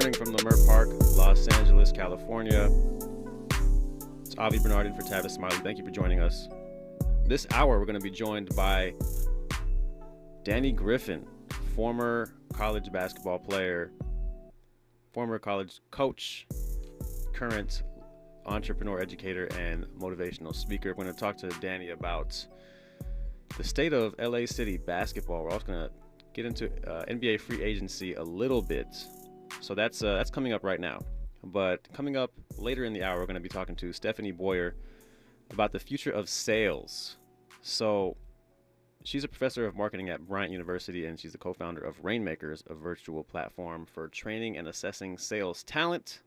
morning from Leimert Park, Los Angeles, California. It's Avi Bernard in for Tavis Smiley. Thank you for joining us. This hour, we're going to be joined by Danny Griffin, former college basketball player, former college coach, current entrepreneur, educator, and motivational speaker. We're going to talk to Danny about the state of LA City basketball. We're also going to get into NBA free agency a little bit. So that's coming up right now. But coming up later in the hour, we're going to be talking to Stephanie Boyer about the future of sales. So she's a professor of marketing at Bryant University, and she's the co-founder of Rainmakers, a virtual platform for training and assessing sales talent.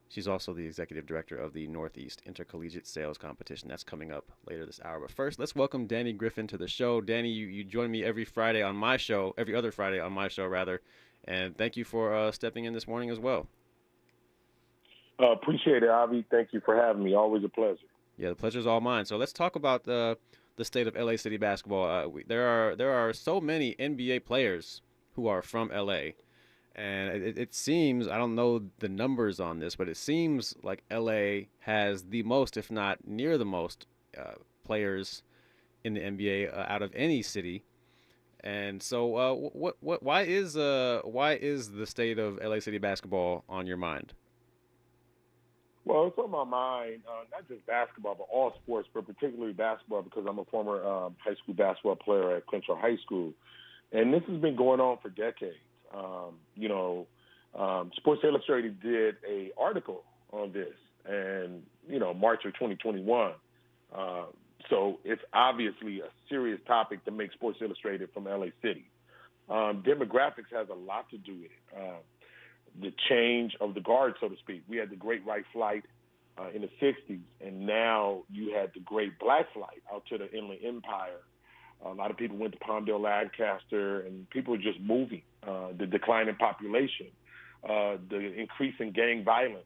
She's also the executive director of the Northeast Intercollegiate Sales Competition. That's coming up later this hour. But first, let's welcome Danny Griffin to the show. Danny, you join me every other Friday on my show, and thank you for stepping in this morning as well. Appreciate it, Avi. Thank you for having me. Always a pleasure. Yeah, the pleasure's all mine. So let's talk about the state of LA City basketball. There are so many NBA players who are from LA. And it seems, I don't know the numbers on this, but it seems like LA has the most, if not near the most, players in the NBA out of any city. And so, why is the state of LA City basketball on your mind? Well, it's on my mind, not just basketball, but all sports, but particularly basketball, because I'm a former high school basketball player at Crenshaw High School, and this has been going on for decades. Sports Illustrated did a article on this, and March of 2021. So it's obviously a serious topic to make Sports Illustrated from LA City. Demographics has a lot to do with it. The change of the guard, so to speak. We had the Great White Flight in the 60s, and now you had the Great Black Flight out to the Inland Empire. A lot of people went to Palmdale, Lancaster, and people were just moving. The decline in population, the increase in gang violence.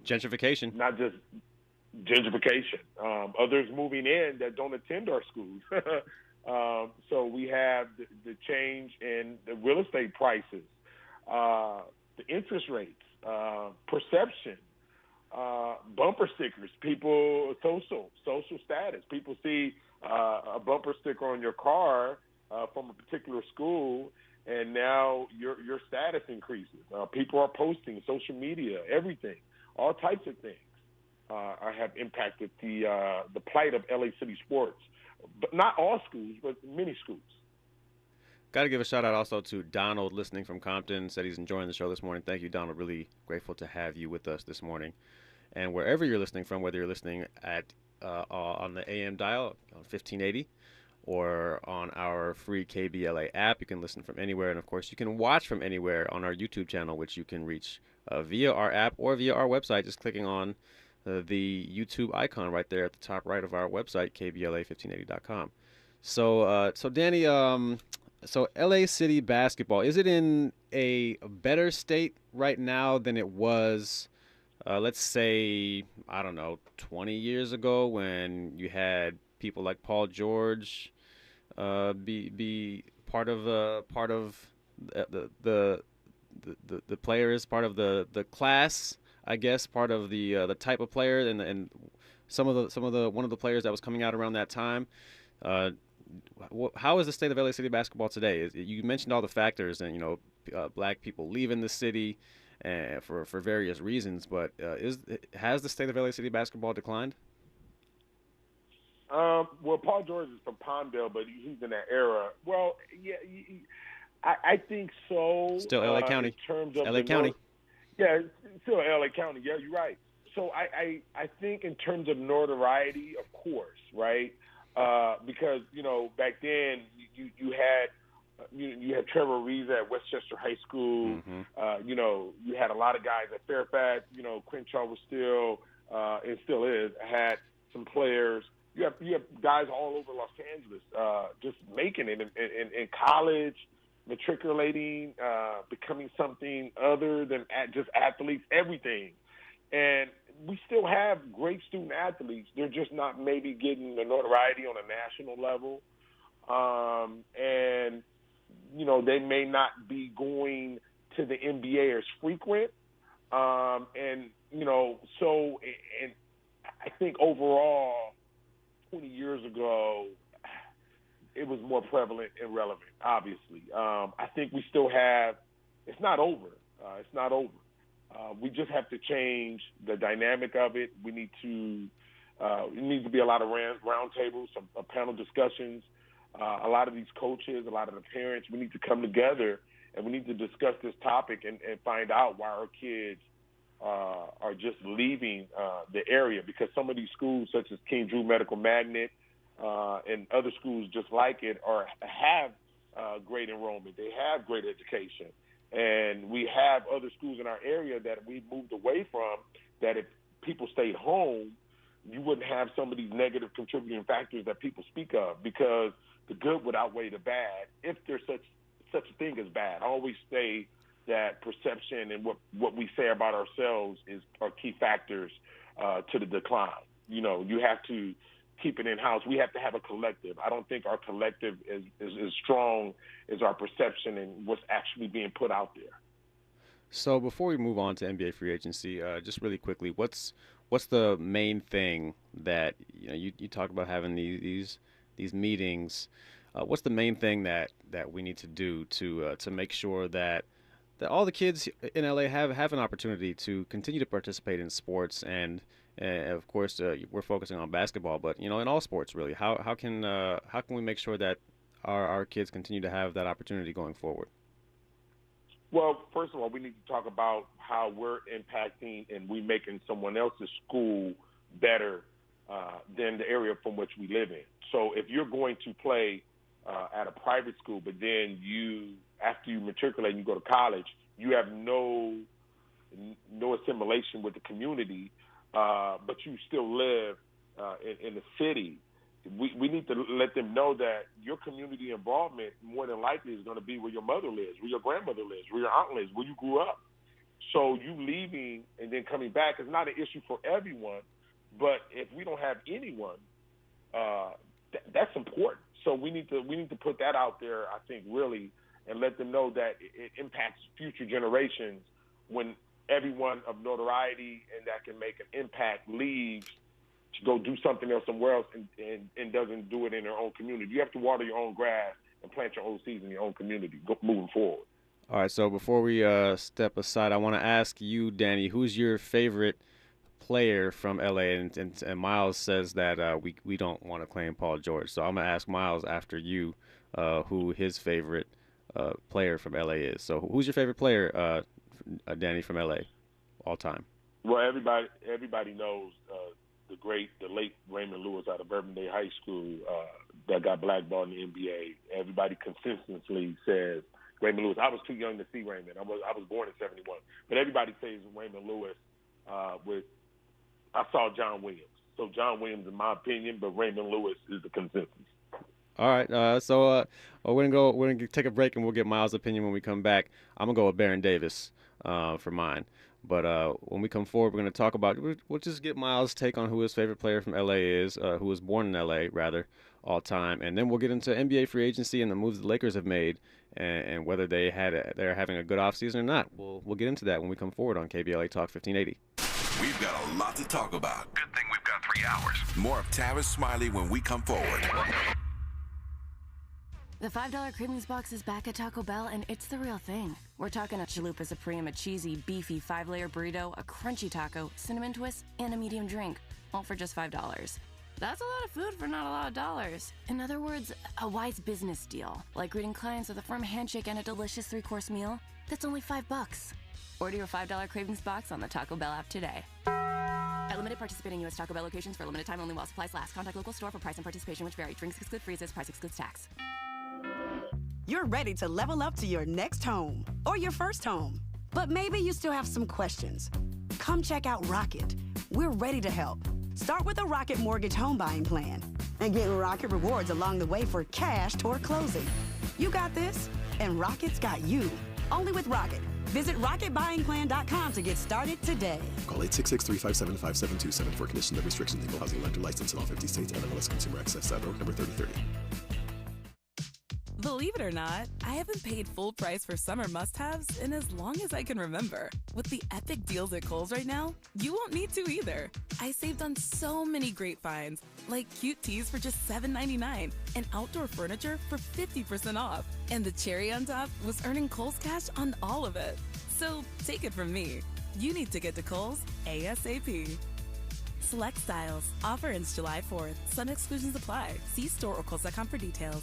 Gentrification. Not just gentrification. Others moving in that don't attend our schools. So we have the change in the real estate prices, the interest rates, perception, bumper stickers, people, social status. People see a bumper sticker on your car from a particular school, and now your status increases. People are posting, social media, everything, all types of things have impacted the plight of LA City sports. But not all schools, but many schools. Got to give a shout out also to Donald, listening from Compton. Said he's enjoying the show this morning. Thank you, Donald. Really grateful to have you with us this morning. And wherever you're listening from, whether you're listening at on the AM dial on 1580 or on our free KBLA app, you can listen from anywhere. And of course, you can watch from anywhere on our YouTube channel, which you can reach via our app or via our website, just clicking on the YouTube icon right there at the top right of our website, KBLA1580.com. So Danny, so LA City basketball, is it in a better state right now than it was, let's say, I don't know, 20 years ago, when you had people like Paul George be part of the players, part of the class, I guess, part of the type of player, and one of the players that was coming out around that time. How is the state of LA City basketball today? You mentioned all the factors, and black people leaving the city for various reasons, but has the state of LA City basketball declined? Well, Paul George is from Palmdale, but he's in that era. Well, yeah, I think so. Still LA County. In terms of LA County. Yeah, still LA County. Yeah, you're right. So I think in terms of notoriety, of course, right? Because back then you had Trevor Reeves at Westchester High School. Mm-hmm. You had a lot of guys at Fairfax. Crenshaw was still and still is, had some players. You have guys all over Los Angeles just making it in college, matriculating, becoming something other than just athletes, everything. And we still have great student athletes. They're just not maybe getting the notoriety on a national level. And, they may not be going to the NBA as frequent. And I think overall, 20 years ago, it was more prevalent and relevant, obviously. I think we still have – it's not over. It's not over. We just have to change the dynamic of it. We need to it needs to be a lot of round tables, some panel discussions. A lot of these coaches, a lot of the parents, we need to come together and we need to discuss this topic and find out why our kids are just leaving the area, because some of these schools, such as King Drew Medical Magnet and other schools just like it, have great enrollment. They have great education. And we have other schools in our area that we've moved away from, that if people stayed home, you wouldn't have some of these negative contributing factors that people speak of, because the good would outweigh the bad, if there's such a thing as bad. I always say that perception and what we say about ourselves are key factors to the decline. You have to keep it in-house. We have to have a collective. I don't think our collective is as strong as our perception and what's actually being put out there. So before we move on to NBA free agency, just really quickly, what's the main thing that you talk about having these meetings? What's the main thing that we need to do to make sure that all the kids in LA have an opportunity to continue to participate in sports, and of course we're focusing on basketball, but in all sports really, how can we make sure that our kids continue to have that opportunity going forward? Well, first of all, we need to talk about how we're impacting and we making someone else's school better than the area from which we live in. So if you're going to play at a private school, but then after you matriculate and you go to college, you have no assimilation with the community, but you still live in the city. We need to let them know that your community involvement more than likely is going to be where your mother lives, where your grandmother lives, where your aunt lives, where you grew up. So you leaving and then coming back is not an issue for everyone, but if we don't have anyone, that's important. So we need to put that out there, I think, really, and let them know that it impacts future generations when everyone of notoriety and that can make an impact leaves to go do something else somewhere else and doesn't do it in their own community. You have to water your own grass and plant your own seeds in your own community moving forward. All right, so before we step aside, I want to ask you, Danny, who's your favorite player from LA? And Miles says that we don't want to claim Paul George. So I'm going to ask Miles after you who his favorite player from LA is. So who's your favorite player, Danny, from LA all time? Well, everybody knows the late Raymond Lewis out of Urbandale High School that got blackballed in the NBA. Everybody consistently says Raymond Lewis. I was too young to see Raymond. I was born in '71, but everybody says Raymond Lewis. I saw John Williams. So John Williams, in my opinion, but Raymond Lewis is the consensus. All right, so we're gonna take a break and we'll get Miles' opinion when we come back. I'm gonna go with Baron Davis for mine. But when we come forward, we're going to talk about, we'll just get Miles' take on who his favorite player from LA is, who was born in LA, rather, all time. And then we'll get into NBA free agency and the moves the Lakers have made and whether they're having a good offseason or not. We'll get into that when we come forward on KBLA Talk 1580. We've got a lot to talk about. Good thing we've got 3 hours. More of Tavis Smiley when we come forward. The $5 Cravings Box is back at Taco Bell, and it's the real thing. We're talking a Chalupa Supreme, a cheesy, beefy 5-layer burrito, a crunchy taco, cinnamon twist, and a medium drink, all for just $5. That's a lot of food for not a lot of dollars. In other words, a wise business deal, like greeting clients with a firm handshake and a delicious 3-course meal. That's only $5. Order your $5 Cravings Box on the Taco Bell app today. At limited participating U.S. Taco Bell locations for a limited time only while supplies last. Contact local store for price and participation which vary. Drinks exclude freezes. Price excludes tax. You're ready to level up to your next home or your first home. But maybe you still have some questions. Come check out Rocket. We're ready to help. Start with a Rocket Mortgage home buying plan and get Rocket rewards along the way for cash toward closing. You got this, and Rocket's got you. Only with Rocket. Visit RocketBuyingPlan.com to get started today. Call 866-357-5727 for conditions and restrictions. Equal housing lender license in all 50 states. NMLS Consumer Access. Number 3030. Believe it or not, I haven't paid full price for summer must-haves in as long as I can remember. With the epic deals at Kohl's right now, you won't need to either. I saved on so many great finds, like cute tees for just $7.99 and outdoor furniture for 50% off. And the cherry on top was earning Kohl's cash on all of it. So take it from me. You need to get to Kohl's ASAP. Select styles. Offer ends July 4th. Some exclusions apply. See store or Kohl's.com for details.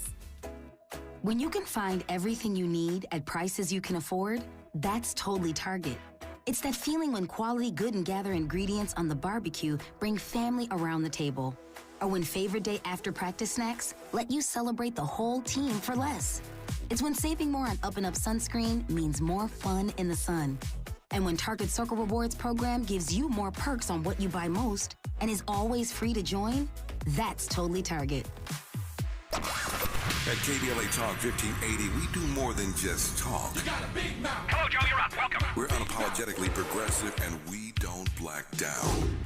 When you can find everything you need at prices you can afford, that's totally Target. It's that feeling when quality Good and Gather ingredients on the barbecue bring family around the table. Or when favorite day after practice snacks let you celebrate the whole team for less. It's when saving more on Up and Up sunscreen means more fun in the sun. And when Target Circle Rewards program gives you more perks on what you buy most and is always free to join, that's totally Target. At KBLA Talk 1580, we do more than just talk. You got a big mouth. Hello, Joe, you're up. Welcome. We're unapologetically progressive, and we don't black down.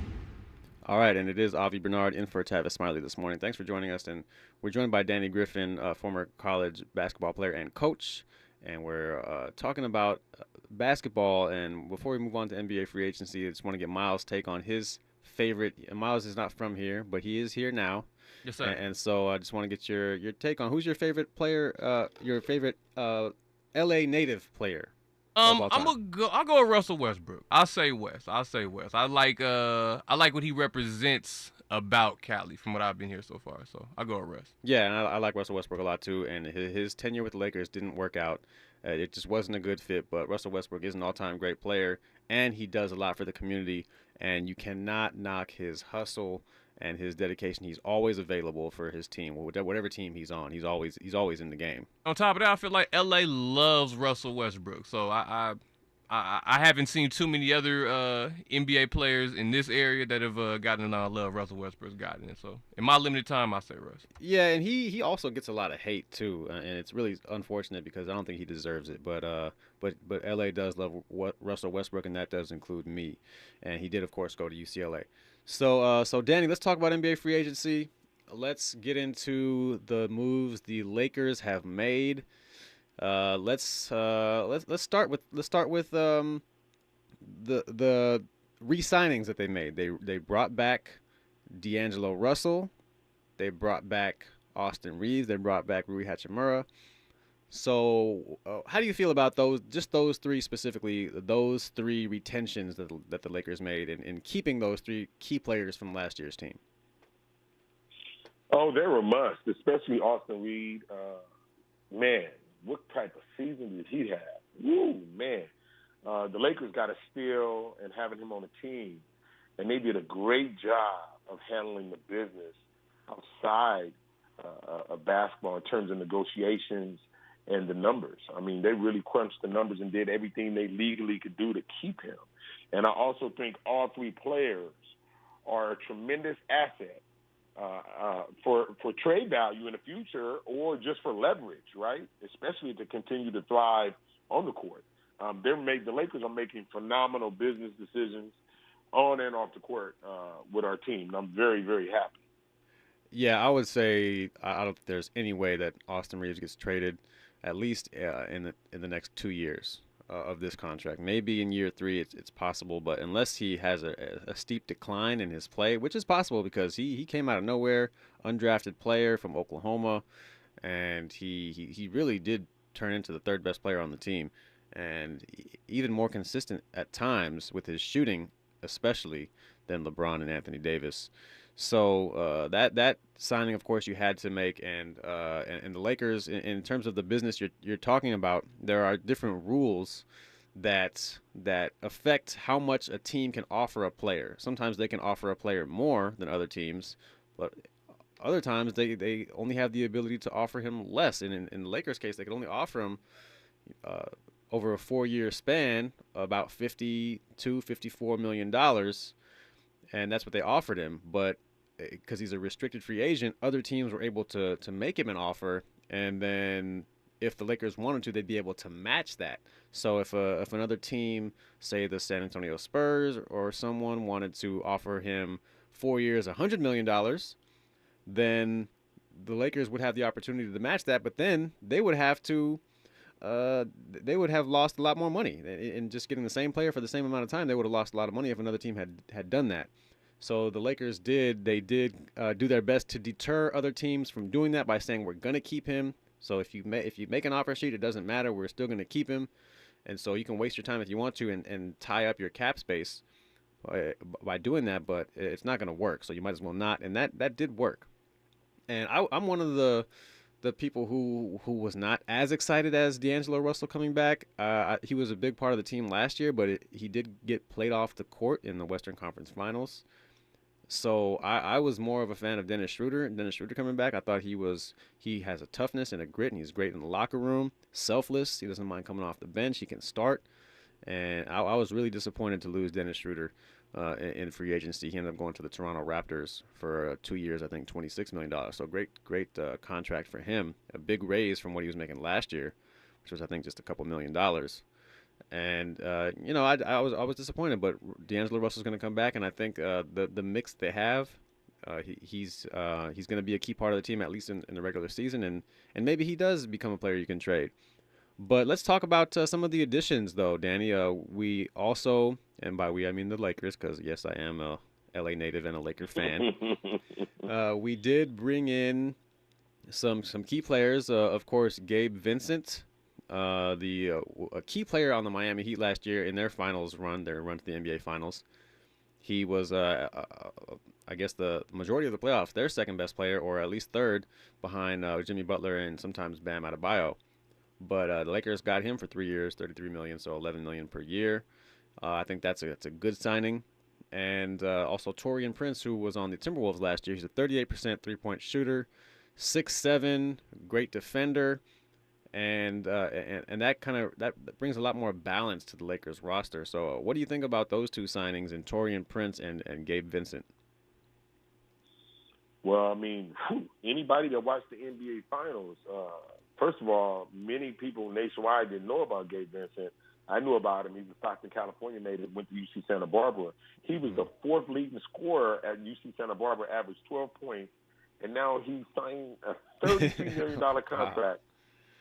All right, and it is Avi Bernard in for Tavis Smiley this morning. Thanks for joining us, and we're joined by Danny Griffin, former college basketball player and coach, and we're talking about basketball. And before we move on to NBA free agency, I just want to get Miles' take on his favorite. Miles is not from here, but he is here now. Yes, sir. And so I just want to get your take on who's your favorite player, your favorite LA native player. I'll go with Russell Westbrook. I'll say West. I like what he represents about Cali from what I've been here so far. So I'll go with Russ. Yeah, and I like Russell Westbrook a lot too. And his tenure with the Lakers didn't work out. It just wasn't a good fit. But Russell Westbrook is an all-time great player, and he does a lot for the community. And you cannot knock his hustle and his dedication. He's always available for his team, whatever team he's on. He's always in the game. On top of that, I feel like LA loves Russell Westbrook. So I haven't seen too many other NBA players in this area that have gotten a lot of love Russell Westbrook's gotten it. So in my limited time, I say Russ. Yeah, and he also gets a lot of hate too, and it's really unfortunate because I don't think he deserves it. But LA does love Russell Westbrook, and that does include me. And he did, of course, go to UCLA. So Danny, let's talk about NBA free agency. Let's get into the moves the Lakers have made. Let's start with the re-signings that they made. They brought back D'Angelo Russell. They brought back Austin Reeves. They brought back Rui Hachimura. So how do you feel about those three specifically, those three retentions that the Lakers made in keeping those three key players from last year's team? Oh, they're a must, especially Austin Reed. Man, what type of season did he have? Woo, man. The Lakers got a steal and having him on the team, and they did a great job of handling the business outside of basketball in terms of negotiations and the numbers. I mean, they really crunched the numbers and did everything they legally could do to keep him. And I also think all three players are a tremendous asset for trade value in the future or just for leverage, right? Especially to continue to thrive on the court. The Lakers are making phenomenal business decisions on and off the court with our team. And I'm very, very happy. Yeah, I would say I don't think there's any way that Austin Reeves gets traded, at least in the next 2 years of this contract. Maybe in year 3 it's possible, but unless he has a steep decline in his play, which is possible because he came out of nowhere, undrafted player from Oklahoma, and he really did turn into the third best player on the team, and even more consistent at times with his shooting, especially than LeBron and Anthony Davis. So that signing, of course, you had to make, and the Lakers, in terms of the business you're talking about, there are different rules that affect how much a team can offer a player. Sometimes they can offer a player more than other teams, but other times they only have the ability to offer him less. And in the Lakers' case, they could only offer him over a 4-year span about $54 million. And that's what they offered him. But because he's a restricted free agent, other teams were able to make him an offer. And then if the Lakers wanted to, they'd be able to match that. So if another team, say the San Antonio Spurs or someone, wanted to offer him 4 years, $100 million, then the Lakers would have the opportunity to match that, but then they would have to. They would have lost a lot more money in just getting the same player for the same amount of time. They would have lost a lot of money if another team had done that. So the Lakers did do their best to deter other teams from doing that by saying we're going to keep him. So if you make an offer sheet, it doesn't matter. We're still going to keep him, and so you can waste your time if you want to and tie up your cap space by doing that. But it's not going to work. So you might as well not. And that did work. And I'm one of the people who was not as excited as D'Angelo Russell coming back. He was a big part of the team last year, but he did get played off the court in the Western Conference Finals. So I was more of a fan of Dennis Schroeder. Dennis Schroeder coming back, I thought he has a toughness and a grit, and he's great in the locker room, selfless. He doesn't mind coming off the bench. He can start. And I was really disappointed to lose Dennis Schroeder in free agency. He ended up going to the Toronto Raptors for 2 years, I think $26 million. So great contract for him. A big raise from what he was making last year, which was, I think, just a couple $1 million. And I was disappointed, but D'Angelo Russell's going to come back, and I think the mix they have, he's going to be a key part of the team, at least in the regular season, and maybe he does become a player you can trade. But let's talk about some of the additions, though, Danny. We also, and by we I mean the Lakers, because yes, I am a LA native and a Laker fan. We did bring in some key players. Of course, Gabe Vincent. A key player on the Miami Heat last year in their run to the NBA Finals. He was, I guess, the majority of the playoffs, their second best player, or at least third, behind Jimmy Butler and sometimes Bam Adebayo. But the Lakers got him for 3 years, $33 million, so $11 million per year. I think that's a good signing. And also Taurean Prince, who was on the Timberwolves last year. He's a 38% three-point shooter, 6'7", great defender. And that brings a lot more balance to the Lakers roster. So what do you think about those two signings, in Taurean Prince and Gabe Vincent? Well, I mean, anybody that watched the NBA Finals, first of all, many people nationwide didn't know about Gabe Vincent. I knew about him. He was a Stockton, California native, went to UC Santa Barbara. He was the fourth leading scorer at UC Santa Barbara, averaged 12 points, and now he signed a $33 million contract.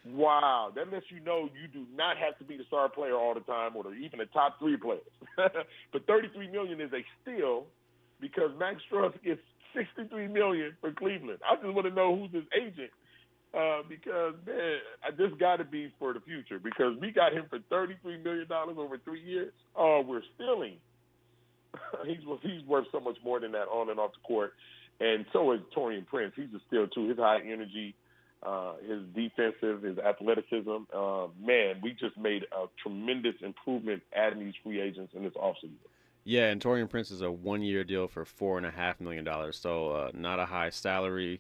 Wow, that lets you know you do not have to be the star player all the time, or even the top three players. But $33 million is a steal, because Max Strus gets $63 million for Cleveland. I just want to know who's his agent, because man, this got to be for the future, because we got him for $33 million over 3 years. Oh, we're stealing. He's worth so much more than that on and off the court, and so is Taurean Prince. He's a steal too. His high energy. His defensive, his athleticism, man, we just made a tremendous improvement adding these free agents in this offseason. Yeah, and Taurean Prince is a 1-year deal for $4.5 million, so not a high salary.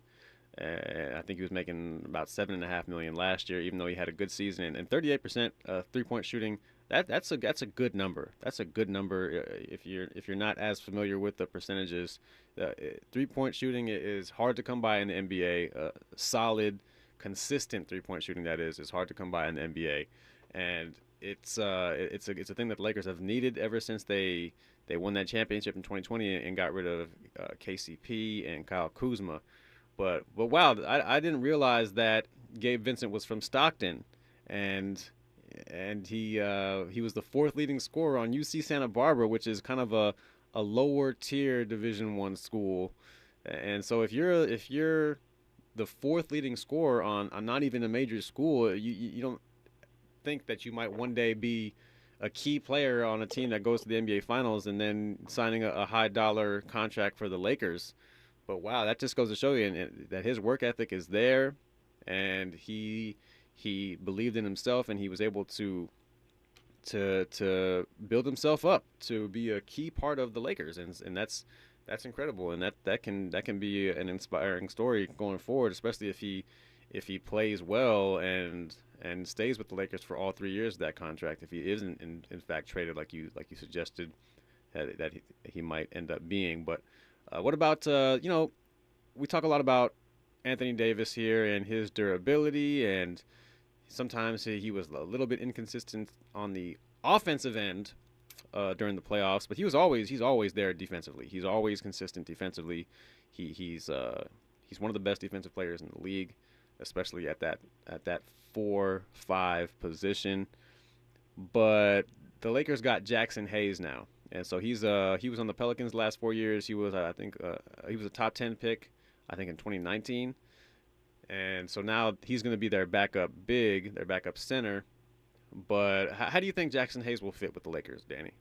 I think he was making about $7.5 million last year, even though he had a good season. And 38% three-point shooting, that's a good number. That's a good number if you're not as familiar with the percentages. Three-point shooting is hard to come by in the NBA. Solid, consistent three-point shooting, that is hard to come by in the NBA, and it's a thing that the Lakers have needed ever since they won that championship in 2020 and got rid of KCP and Kyle Kuzma. But wow, I didn't realize that Gabe Vincent was from Stockton, and he was the fourth leading scorer on UC Santa Barbara, which is kind of a lower tier Division I school. And so if you're the fourth leading scorer on not even a major school, you don't think that you might one day be a key player on a team that goes to the NBA Finals and then signing a high dollar contract for the Lakers. But wow, that just goes to show you that his work ethic is there, and he believed in himself, and he was able to build himself up to be a key part of the Lakers, and that's incredible, and that can be an inspiring story going forward, especially if he plays well and stays with the Lakers for all 3 years of that contract. If he isn't in fact traded like you suggested that he might end up being. But what about we talk a lot about Anthony Davis here and his durability, and sometimes he was a little bit inconsistent on the offensive end during the playoffs, but he's always there defensively. He's always consistent defensively. He's he's one of the best defensive players in the league, especially at that 4-5 position. But the Lakers got Jackson Hayes now, and so he was on the Pelicans the last 4 years. He was he was a top 10 pick, I think, in 2019, and so now he's going to be their backup big, their backup center. But how do you think Jackson Hayes will fit with the Lakers, Danny?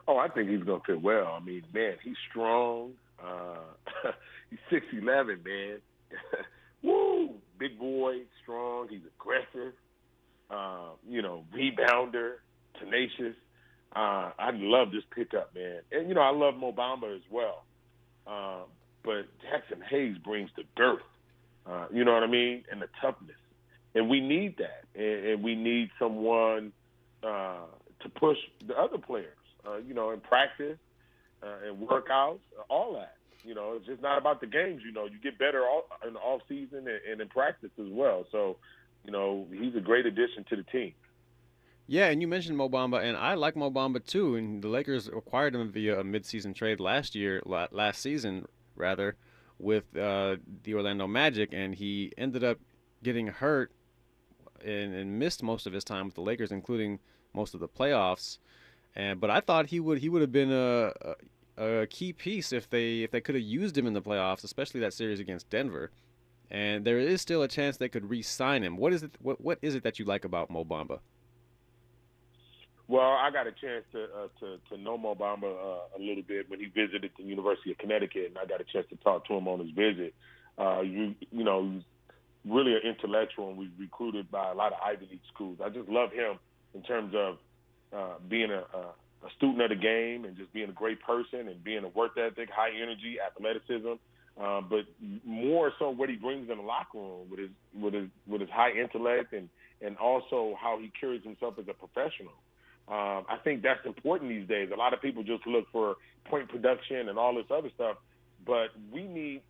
Oh, I think he's going to fit well. I mean, man, he's strong. He's 6'11", man. Woo! Big boy, strong. He's aggressive. Rebounder, tenacious. I love this pickup, man. And, I love Mo Bamba as well. But Jackson Hayes brings the girth, you know what I mean, and the toughness. And we need that. And we need someone to push the other players, in practice and workouts, all that. It's just not about the games. You get better in the off season and in practice as well. So, he's a great addition to the team. Yeah, and you mentioned Mo Bamba, and I like Mo Bamba too. And the Lakers acquired him via a midseason trade last season, with the Orlando Magic, and he ended up getting hurt and missed most of his time with the Lakers, including most of the playoffs. But I thought he would have been a key piece if they could have used him in the playoffs, especially that series against Denver. And there is still a chance they could re-sign him. What is it that you like about Mo Bamba? Well, I got a chance to know Mo Bamba a little bit when he visited the University of Connecticut, and I got a chance to talk to him on his visit. He's really an intellectual, and was recruited by a lot of Ivy League schools. I just love him in terms of being a student of the game and just being a great person and being a work ethic, high energy, athleticism. But more so what he brings in the locker room with his high intellect and also how he carries himself as a professional. I think that's important these days. A lot of people just look for point production and all this other stuff, but we need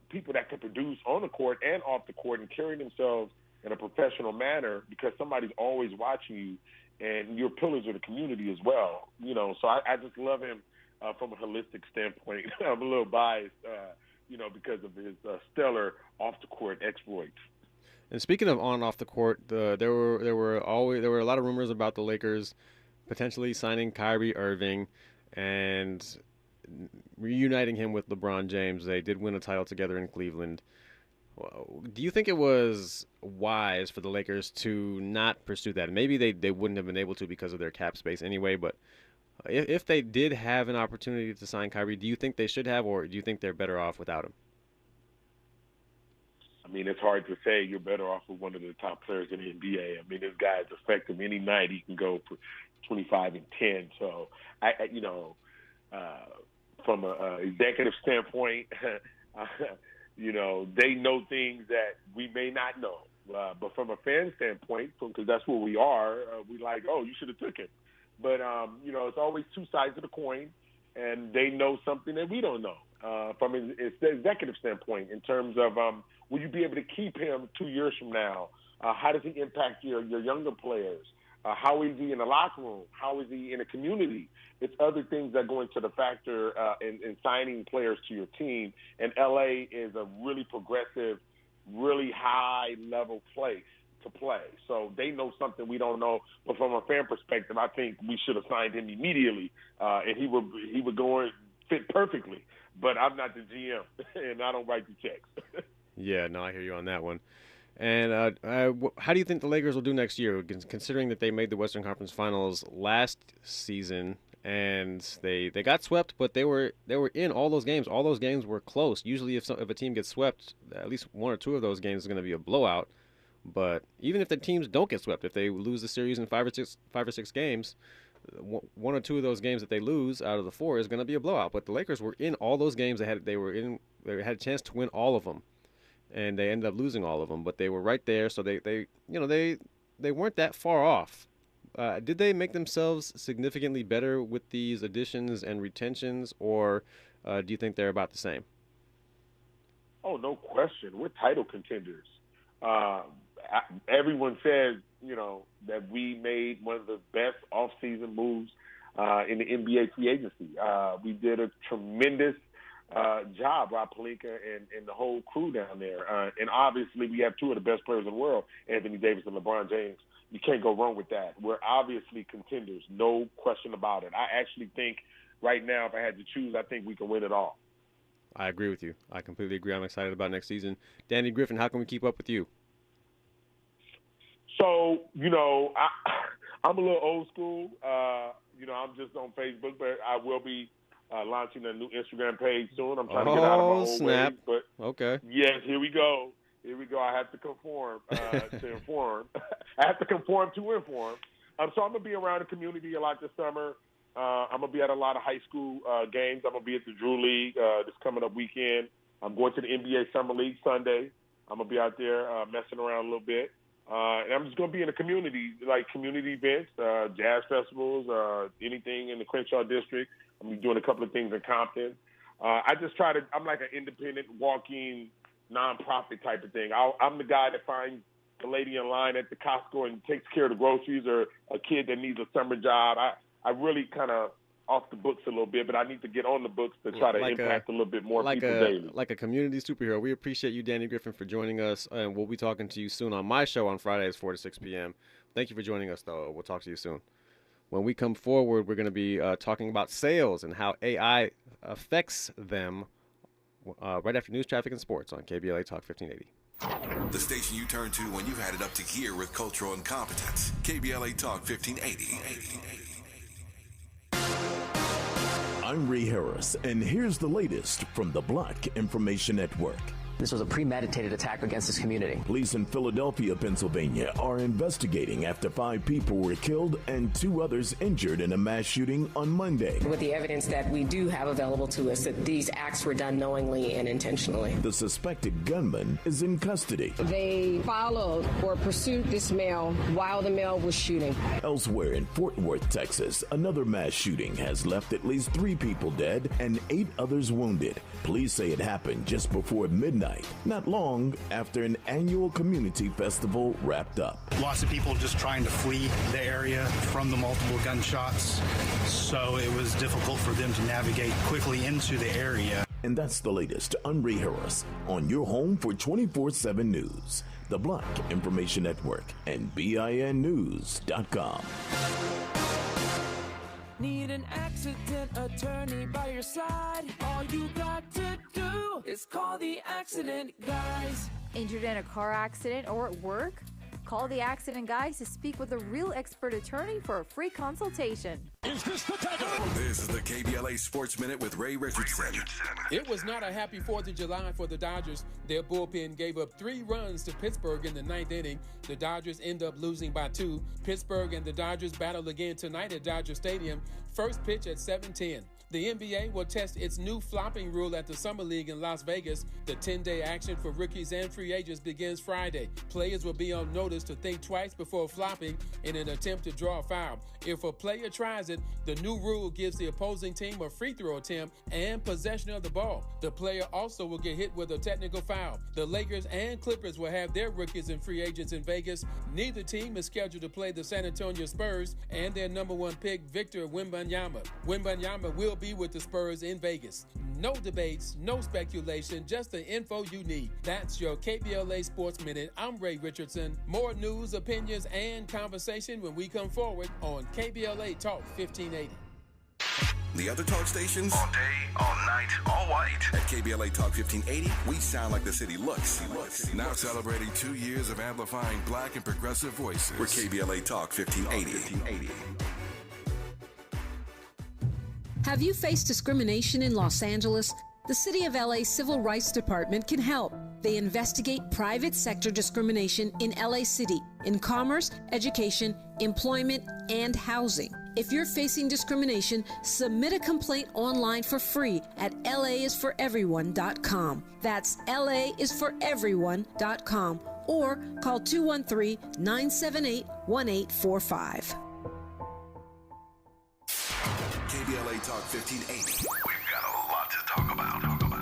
people that can produce on the court and off the court and carry themselves in a professional manner, because somebody's always watching you, and you're pillars of the community as well. So I just love him from a holistic standpoint. I'm a little biased, because of his stellar off-the-court exploits. And speaking of on and off the court, there were a lot of rumors about the Lakers potentially signing Kyrie Irving and reuniting him with LeBron James. They did win a title together in Cleveland. Do you think it was wise for the Lakers to not pursue that? Maybe they wouldn't have been able to because of their cap space anyway, but if they did have an opportunity to sign Kyrie, do you think they should have, or do you think they're better off without him? I mean, it's hard to say you're better off with one of the top players in the NBA. I mean, this guy's effective any night. He can go for 25 and 10. So, from an executive standpoint, they know things that we may not know. But from a fan standpoint, because that's where we are, we like, oh, you should have took him. But, it's always two sides of the coin, and they know something that we don't know. From the executive standpoint, in terms of will you be able to keep him 2 years from now? How does he impact your younger players? How is he in the locker room? How is he in the community? It's other things that go into the factor in signing players to your team. And L.A. is a really progressive, really high-level place to play. So they know something we don't know. But from a fan perspective, I think we should have signed him immediately, and he would go and fit perfectly. But I'm not the GM, and I don't write the checks. Yeah, no, I hear you on that one. And how do you think the Lakers will do next year, considering that they made the Western Conference Finals last season and they got swept, but they were in all those games. All those games were close. Usually, if a team gets swept, at least one or two of those games is going to be a blowout. But even if the teams don't get swept, if they lose the series in five or six games, one or two of those games that they lose out of the four is going to be a blowout. But the Lakers were in all those games. They had a chance to win all of them, and they ended up losing all of them. But they were right there, so they weren't that far off. Did they make themselves significantly better with these additions and retentions, or do you think they're about the same? Oh, no question. We're title contenders. Everyone says, that we made one of the best off-season moves in the NBA free agency. We did a tremendous job, Rob Pelinka and the whole crew down there. And obviously we have two of the best players in the world, Anthony Davis and LeBron James. You can't go wrong with that. We're obviously contenders, no question about it. I actually think right now, if I had to choose, I think we can win it all. I agree with you. I completely agree. I'm excited about next season. Danny Griffin, how can we keep up with you? So, I'm a little old school. I'm just on Facebook, but I will be launching a new Instagram page soon. I'm trying to get out of my old ways. But okay. Yes, here we go. I have to conform to inform. I have to conform to inform. So I'm going to be around the community a lot this summer. I'm going to be at a lot of high school games. I'm going to be at the Drew League this coming up weekend. I'm going to the NBA Summer League Sunday. I'm going to be out there messing around a little bit. And I'm just going to be in the community, like community events, jazz festivals, anything in the Crenshaw district. I'm going to be doing a couple of things in Compton. I'm like an independent walking nonprofit type of thing. I'm the guy that finds the lady in line at the Costco and takes care of the groceries, or a kid that needs a summer job. I really kind of off the books a little bit, but I need to get on the books to try to impact a little bit more people daily. Like a community superhero. We appreciate you, Danny Griffin, for joining us, and we'll be talking to you soon on my show on Fridays, 4 to 6 p.m. Thank you for joining us, though. We'll talk to you soon. When we come forward, we're going to be talking about sales and how AI affects them right after news, traffic, and sports on KBLA Talk 1580. The station you turn to when you've had it up to gear with cultural incompetence. KBLA Talk 1580. I'm Ray Harris, and here's the latest from the Black Information Network. This was a premeditated attack against this community. Police in Philadelphia, Pennsylvania are investigating after 5 people were killed and 2 others injured in a mass shooting on Monday. With the evidence that we do have available to us that these acts were done knowingly and intentionally. The suspected gunman is in custody. They followed or pursued this male while the male was shooting. Elsewhere in Fort Worth, Texas, another mass shooting has left at least 3 people dead and 8 others wounded. Police say it happened just before midnight, not long after an annual community festival wrapped up. Lots of people just trying to flee the area from the multiple gunshots, so it was difficult for them to navigate quickly into the area. And that's the latest. I'm Ray Harris on your home for 24/7 news, the Black Information Network, and BINnews.com. Need an accident attorney by your side? All you got to do is call the accident guys. Injured in a car accident or at work? Call the accident guys to speak with a real expert attorney for a free consultation. Is this the tackle? This is the KBLA Sports Minute with Ray Richardson. It was not a happy 4th of July for the Dodgers. Their bullpen gave up 3 runs to Pittsburgh in the 9th inning. The Dodgers end up losing by 2. Pittsburgh and the Dodgers battle again tonight at Dodger Stadium. First pitch at 7:10. The NBA will test its new flopping rule at the Summer League in Las Vegas. The 10-day action for rookies and free agents begins Friday. Players will be on notice to think twice before flopping in an attempt to draw a foul. If a player tries it, the new rule gives the opposing team a free throw attempt and possession of the ball. The player also will get hit with a technical foul. The Lakers and Clippers will have their rookies and free agents in Vegas. Neither team is scheduled to play the San Antonio Spurs and their number 1 pick, Victor Wembanyama. Wembanyama will be with the Spurs in Vegas. No debates, no speculation, just the info you need. That's your KBLA Sports Minute. I'm Ray Richardson. More news, opinions, and conversation when we come forward on KBLA Talk 1580. The other talk stations? All day, all night, all white. At KBLA Talk 1580, we sound like the city looks. Now celebrating 2 years of amplifying black and progressive voices. We're KBLA Talk 1580. Have you faced discrimination in Los Angeles? The City of LA Civil Rights Department can help. They investigate private sector discrimination in LA City in commerce, education, employment, and housing. If you're facing discrimination, submit a complaint online for free at laisforeveryone.com. That's laisforeveryone.com or call 213-978-1845. KBLA Talk 1580. We've got a lot to talk about.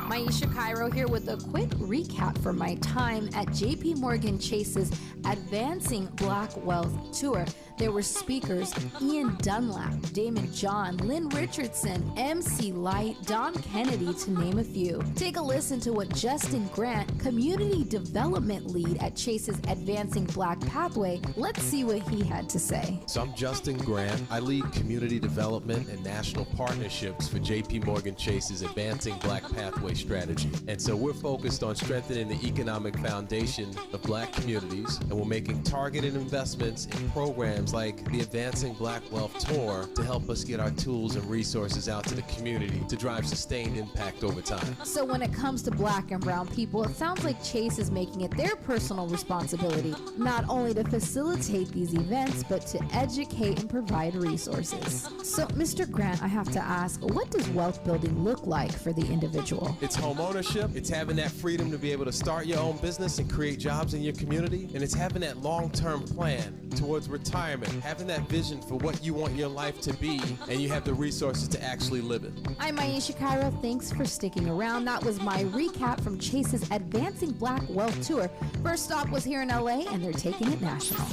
Maisha Cairo here with a quick recap from my time at JP Morgan Chase's Advancing Black Wealth Tour. There were speakers Ian Dunlap, Damon John, Lynn Richardson, MC Light, Don Kennedy, to name a few. Take a listen to what Justin Grant, Community Development Lead at Chase's Advancing Black Pathway, let's see what he had to say. So I'm Justin Grant. I lead community development and national partnerships for JP Morgan Chase's Advancing Black Pathway strategy. And so we're focused on strengthening the economic foundation of black communities, and we're making targeted investments in programs like the Advancing Black Wealth Tour to help us get our tools and resources out to the community to drive sustained impact over time. So when it comes to black and brown people, it sounds like Chase is making it their personal responsibility, not only to facilitate these events, but to educate and provide resources. So, Mr. Grant, I have to ask, what does wealth building look like for the individual? It's home ownership, it's having that freedom to be able to start your own business and create jobs in your community, and it's having that long-term plan towards retirement, having that vision for what you want your life to be, and you have the resources to actually live it. I'm Aisha Cairo. Thanks for sticking around. That was my recap from Chase's Advancing Black Wealth Tour. First stop was here in LA, and they're taking it national.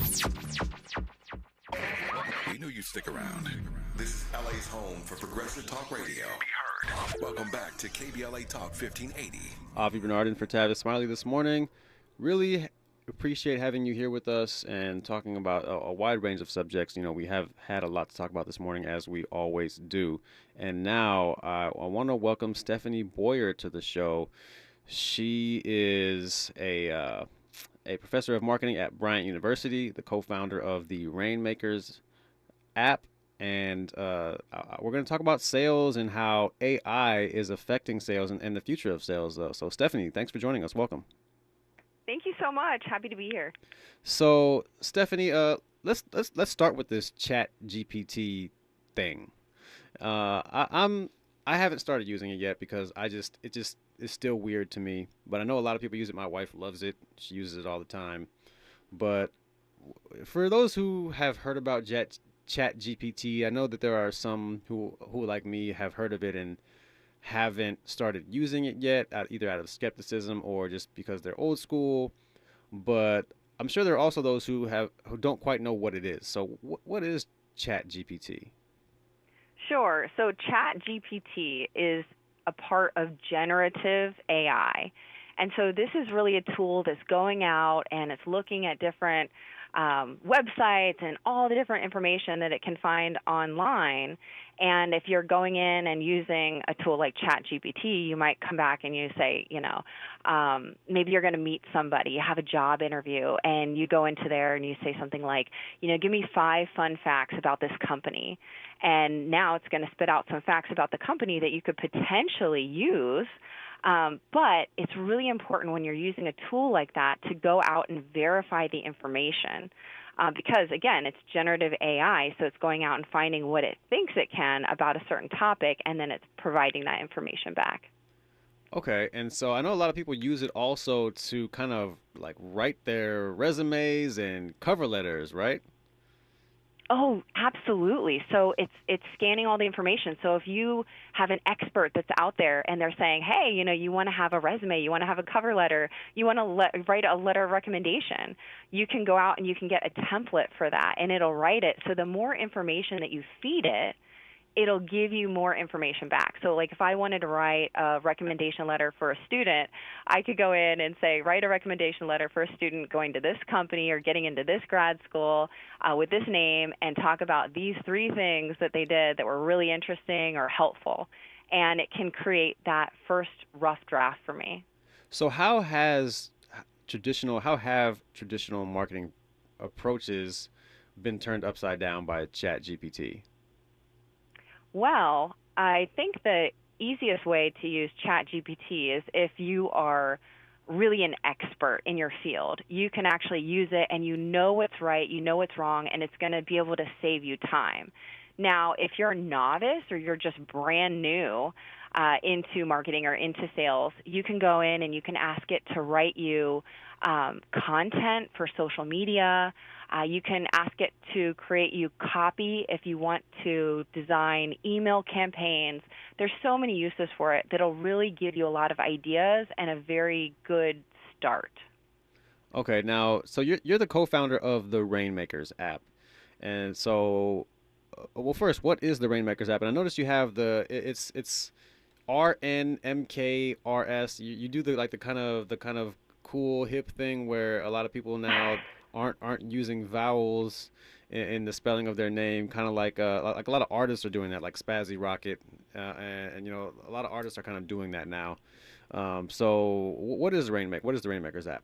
We knew you'd stick around. This is LA's home for Progressive Talk Radio. Welcome back to KBLA Talk 1580. Avi Bernard in for Tavis Smiley this morning. Really appreciate having you here with us and talking about a wide range of subjects. You know, we have had a lot to talk about this morning, as we always do. And now I want to welcome Stephanie Boyer to the show. She is a professor of marketing at Bryant University, the co-founder of the Rainmakers app. And we're going to talk about sales and how AI is affecting sales and the future of sales. So, Stephanie, thanks for joining us. Welcome. Thank you so much. Happy to be here. So, Stephanie, let's start with this Chat GPT thing. I haven't started using it yet because it's still weird to me. But I know a lot of people use it. My wife loves it. She uses it all the time. But for those who have heard about Chat GPT, I know that there are some who like me have heard of it and haven't started using it yet, either out of skepticism or just because they're old school. But I'm sure there are also those who don't quite know what it is. So what is Chat GPT? Sure. So Chat GPT is a part of generative AI. And so this is really a tool that's going out and it's looking at different websites and all the different information that it can find online. And if you're going in and using a tool like ChatGPT, you might come back and you say, maybe you're going to meet somebody, you have a job interview, and you go into there and you say something like, give me 5 fun facts about this company. And now it's going to spit out some facts about the company that you could potentially use. But it's really important when you're using a tool like that to go out and verify the information because, again, it's generative AI, so it's going out and finding what it thinks it can about a certain topic, and then it's providing that information back. Okay, and so I know a lot of people use it also to kind of like write their resumes and cover letters, right? Oh, absolutely. So it's scanning all the information. So if you have an expert that's out there and they're saying, hey, you want to have a resume, you want to have a cover letter, you want to write a letter of recommendation, you can go out and you can get a template for that, and it'll write it. So the more information that you feed it, it'll give you more information back. So like if I wanted to write a recommendation letter for a student, I could go in and say, write a recommendation letter for a student going to this company or getting into this grad school with this name, and talk about these 3 things that they did that were really interesting or helpful. And it can create that first rough draft for me. So how have traditional marketing approaches been turned upside down by ChatGPT? Well, I think the easiest way to use ChatGPT is if you are really an expert in your field. You can actually use it and you know what's right, you know what's wrong, and it's going to be able to save you time. Now, if you're a novice or you're just brand new into marketing or into sales, you can go in and you can ask it to write you content for social media. You can ask it to create you copy if you want to design email campaigns. There's so many uses for it that'll really give you a lot of ideas and a very good start. Okay, now, so you're the co-founder of the Rainmakers app. And so, well, first, what is the Rainmakers app? And I noticed you have it's RNMKRS. You do the kind of cool hip thing where a lot of people now aren't using vowels in the spelling of their name, kind of like a lot of artists are doing that, like Spazzy Rocket, and a lot of artists are kind of doing that now. So what is the Rainmakers app?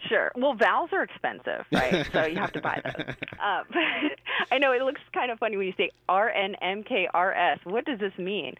Sure. Well, vowels are expensive, right? So you have to buy those. But I know it looks kind of funny when you say RNMKRS. What does this mean?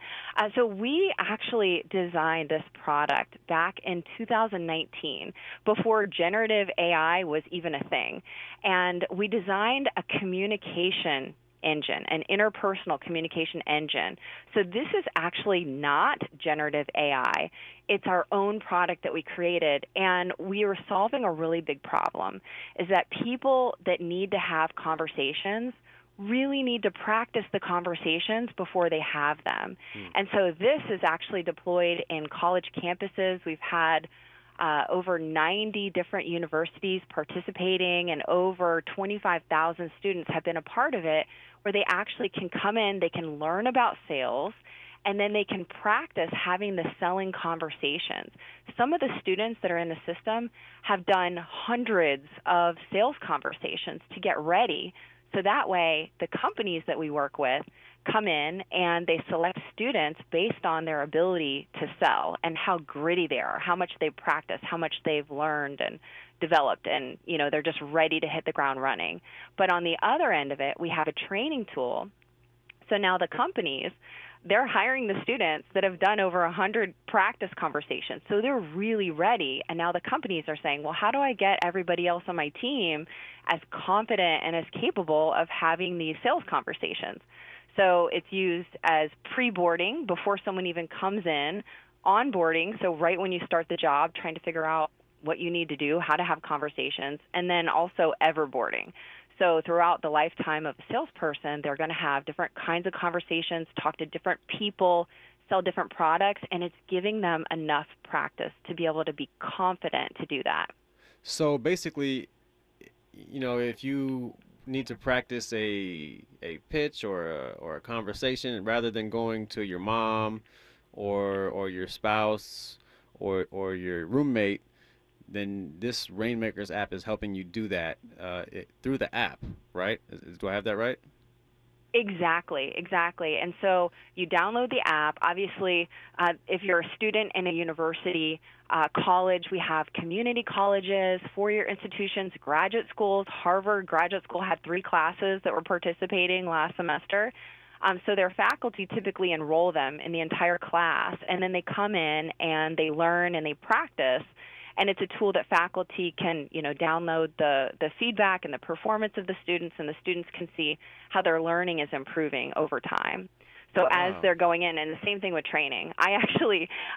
So we actually designed this product back in 2019, before generative AI was even a thing. And we designed a communication engine, an interpersonal communication engine. So this is actually not generative AI. It's our own product that we created, and we are solving a really big problem, is that people that need to have conversations really need to practice the conversations before they have them. And so this is actually deployed in college campuses. We've had over 90 different universities participating, and over 25,000 students have been a part of it, where they actually can come in, they can learn about sales, and then they can practice having the selling conversations. Some of the students that are in the system have done hundreds of sales conversations to get ready. So that way, the companies that we work with come in and they select students based on their ability to sell and how gritty they are, how much they practice, how much they've learned and developed, and they're just ready to hit the ground running. But on the other end of it, we have a training tool. So now the companies, they're hiring the students that have done over 100 practice conversations. So they're really ready. And now the companies are saying, well, how do I get everybody else on my team as confident and as capable of having these sales conversations? So it's used as pre-boarding before someone even comes in, onboarding, so right when you start the job, trying to figure out what you need to do, how to have conversations, and then also everboarding. So throughout the lifetime of a salesperson, they're going to have different kinds of conversations, talk to different people, sell different products, and it's giving them enough practice to be able to be confident to do that. So basically, if you need to practice a pitch or a conversation, rather than going to your mom or your spouse or your roommate, then this Rainmakers app is helping you do that through the app, right? Do I have that right? Exactly. And so you download the app. Obviously, if you're a student in a university, college, we have community colleges, four-year institutions, graduate schools. Harvard Graduate School had 3 classes that were participating last semester. So their faculty typically enroll them in the entire class, and then they come in and they learn and they practice. And it's a tool that faculty can, download the feedback and the performance of the students, and the students can see how their learning is improving over time. So as they're going in, and the same thing with training. I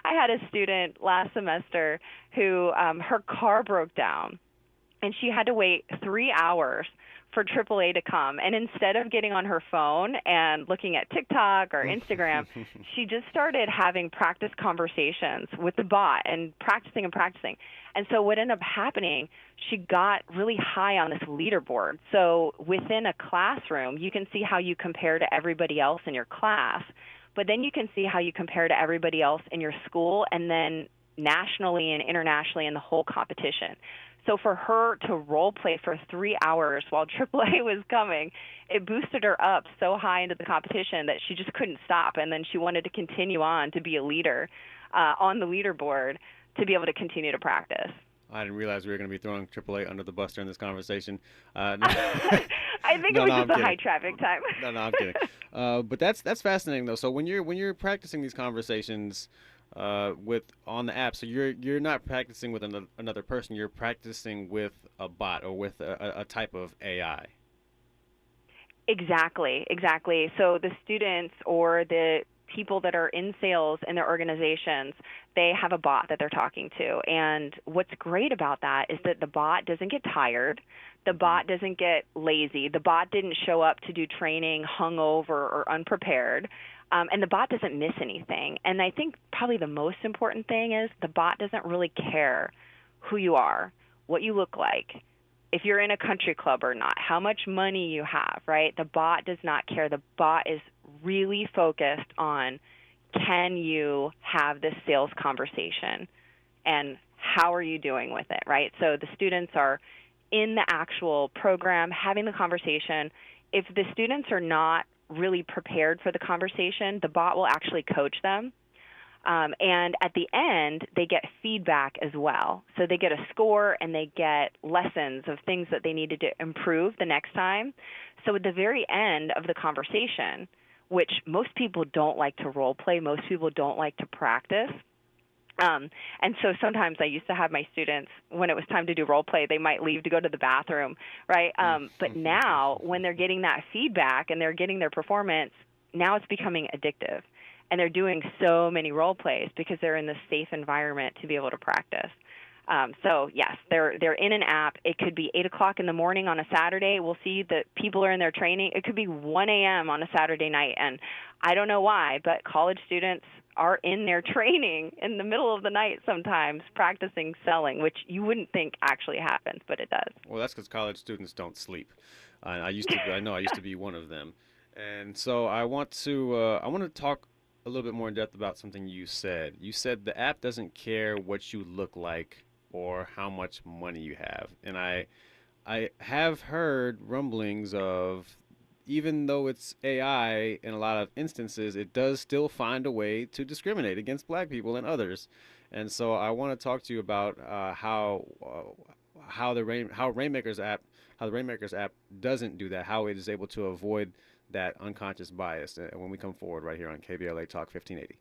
had a student last semester who her car broke down, and she had to wait 3 hours for AAA to come. And instead of getting on her phone and looking at TikTok or Instagram, she just started having practice conversations with the bot and practicing. And so what ended up happening, she got really high on this leaderboard. So within a classroom, you can see how you compare to everybody else in your class, but then you can see how you compare to everybody else in your school, and then nationally and internationally in the whole competition. So for her to role play for 3 hours while AAA was coming, it boosted her up so high into the competition that she just couldn't stop. And then she wanted to continue on to be a leader on the leaderboard to be able to continue to practice. I didn't realize we were going to be throwing AAA under the bus during this conversation. I think it was just a high traffic time. No, I'm kidding. But that's fascinating though. So when you're practicing these conversations on the app, so you're not practicing with another person, you're practicing with a bot or with a type of AI. Exactly. So the students or the people that are in sales in their organizations, they have a bot that they're talking to. And what's great about that is that the bot doesn't get tired. The bot doesn't get lazy. The bot didn't show up to do training hungover or unprepared. And the bot doesn't miss anything. And I think probably the most important thing is the bot doesn't really care who you are, what you look like, if you're in a country club or not, how much money you have, right? The bot does not care. The bot is really focused on, can you have this sales conversation and how are you doing with it, right? So the students are in the actual program having the conversation. If the students are not really prepared for the conversation, the bot will actually coach them. And at the end, they get feedback as well. So they get a score and they get lessons of things that they needed to improve the next time. So at the very end of the conversation, which most people don't like to role play, most people don't like to practice. And so sometimes I used to have my students, when it was time to do role play, they might leave to go to the bathroom, right? But now when they're getting that feedback and they're getting their performance, now it's becoming addictive. And they're doing so many role plays because they're in this safe environment to be able to practice. So yes, they're in an app. It could be 8 o'clock in the morning on a Saturday. We'll see that people are in their training. It could be 1 a.m. on a Saturday night. And I don't know why, but college students are in their training in the middle of the night sometimes practicing selling, which you wouldn't think actually happens, but it does. Well, that's because college students don't sleep. I used to be one of them. And so I want to talk a little bit more in depth about something you said. You said the app doesn't care what you look like or how much money you have. And I have heard rumblings of, even though it's AI in a lot of instances, it does still find a way to discriminate against black people and others. And so I want to talk to you about how the Rainmakers app doesn't do that, how it is able to avoid that unconscious bias when we come forward right here on KBLA Talk 1580.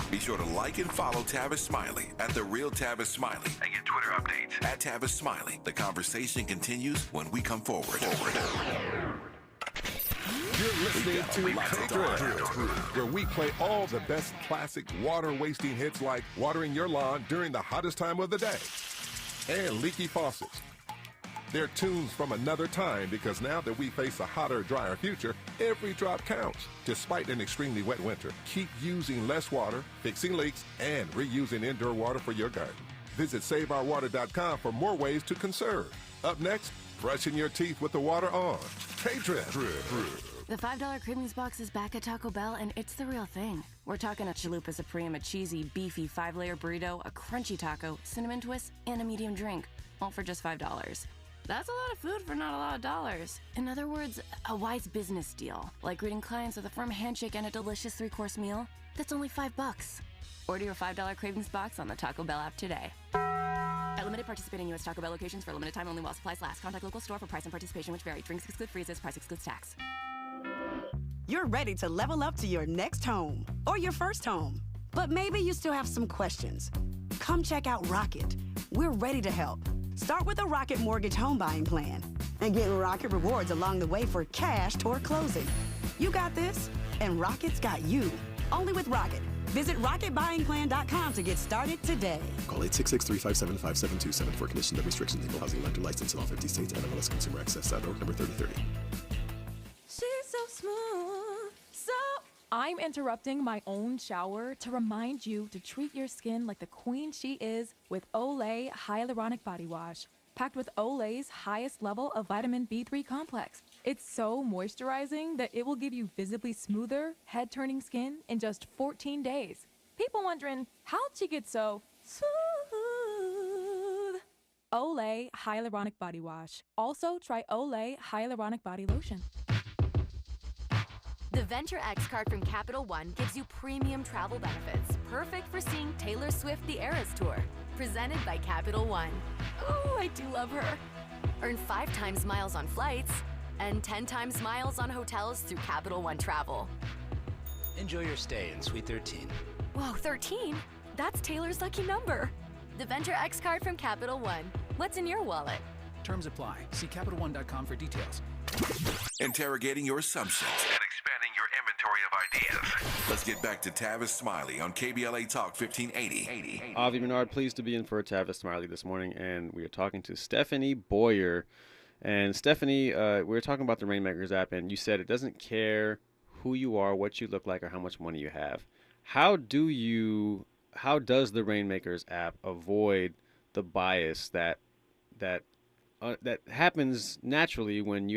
Be sure to like and follow Tavis Smiley at The Real Tavis Smiley and get Twitter updates at Tavis Smiley. The conversation continues when we come forward. You're listening to K-Drill, where we play all the best classic water-wasting hits like watering your lawn during the hottest time of the day and leaky faucets. They're tunes from another time because now that we face a hotter, drier future, every drop counts. Despite an extremely wet winter, keep using less water, fixing leaks, and reusing indoor water for your garden. Visit SaveOurWater.com for more ways to conserve. Up next, brushing your teeth with the water on. K-Drill. The $5 cravings box is back at Taco Bell, and it's the real thing. We're talking a Chalupa Supreme, a cheesy, beefy 5-layer burrito, a crunchy taco, cinnamon twist, and a medium drink, all for just $5. That's a lot of food for not a lot of dollars. In other words, a wise business deal, like greeting clients with a firm handshake and a delicious 3-course meal. That's only $5. Order your $5 cravings box on the Taco Bell app today. At limited participating U.S. Taco Bell locations for a limited time only while supplies last. Contact local store for price and participation which vary. Drinks exclude freezes. Price excludes tax. You're ready to level up to your next home or your first home. But maybe you still have some questions. Come check out Rocket. We're ready to help. Start with a Rocket Mortgage home buying plan and get Rocket rewards along the way for cash toward closing. You got this, and Rocket's got you. Only with Rocket. Visit rocketbuyingplan.com to get started today. Call 866-357-5727 for conditions and restrictions. Equal housing lender license in all 50 states. NMLSConsumerAccess.org, number 3030. She's so smooth. So I'm interrupting my own shower to remind you to treat your skin like the queen she is with Olay Hyaluronic Body Wash, packed with Olay's highest level of vitamin B3 complex. It's so moisturizing that it will give you visibly smoother, head-turning skin in just 14 days. People wondering, how'd she get so smooth? Olay Hyaluronic Body Wash. Also, try Olay Hyaluronic Body Lotion. The Venture X card from Capital One gives you premium travel benefits, perfect for seeing Taylor Swift The Eras Tour, presented by Capital One. Oh, I do love her. Earn 5 times miles on flights and 10 times miles on hotels through Capital One Travel. Enjoy your stay in Suite 13. Whoa, 13? That's Taylor's lucky number. The Venture X card from Capital One. What's in your wallet? Terms apply. See CapitalOne.com for details. Interrogating your assumptions and expanding your inventory of ideas. Let's get back to Tavis Smiley on KBLA Talk 1580. Avi Bernard, pleased to be in for Tavis Smiley this morning, and we are talking to Stephanie Boyer. And Stephanie, we were talking about the Rainmakers app, and you said it doesn't care who you are, what you look like, or how much money you have. How does the Rainmakers app avoid the bias that that happens naturally when